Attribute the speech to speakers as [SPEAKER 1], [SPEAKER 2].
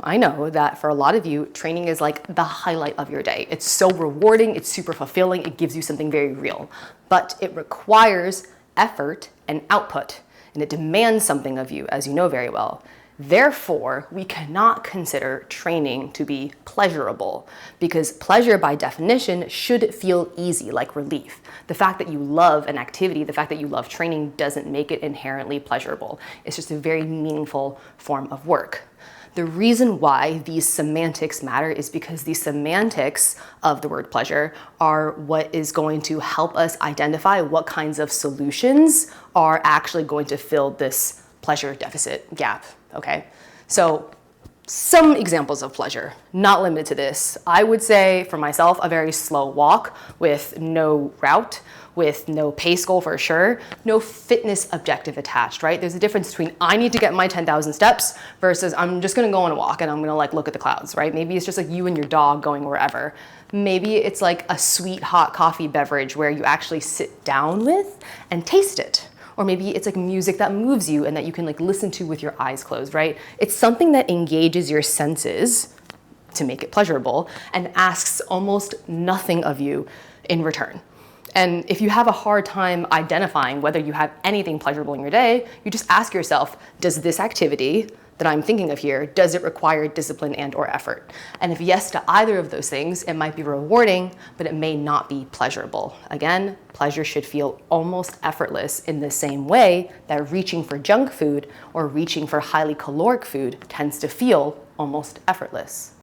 [SPEAKER 1] I know that for a lot of you, training is like the highlight of your day. It's so rewarding, it's super fulfilling, it gives you something very real. But it requires effort and output, and it demands something of you, as you know very well. Therefore, we cannot consider training to be pleasurable, because pleasure by definition should feel easy, like relief. The fact that you love an activity, the fact that you love training doesn't make it inherently pleasurable. It's just a very meaningful form of work. The reason why these semantics matter is because the semantics of the word pleasure are what is going to help us identify what kinds of solutions are actually going to fill this pleasure deficit gap, okay? So some examples of pleasure, not limited to this. I would say for myself, a very slow walk with no route, with no pace goal for sure, no fitness objective attached, right? There's a difference between I need to get my 10,000 steps versus I'm just gonna go on a walk and I'm gonna like look at the clouds, right? Maybe it's just like you and your dog going wherever. Maybe it's like a sweet hot coffee beverage where you actually sit down with and taste it. Or maybe it's like music that moves you and that you can like listen to with your eyes closed, right? It's something that engages your senses to make it pleasurable and asks almost nothing of you in return. And if you have a hard time identifying whether you have anything pleasurable in your day, you just ask yourself, does this activity that I'm thinking of here, does it require discipline and or effort? And if yes to either of those things, it might be rewarding, but it may not be pleasurable. Again, pleasure should feel almost effortless in the same way that reaching for junk food or reaching for highly caloric food tends to feel almost effortless.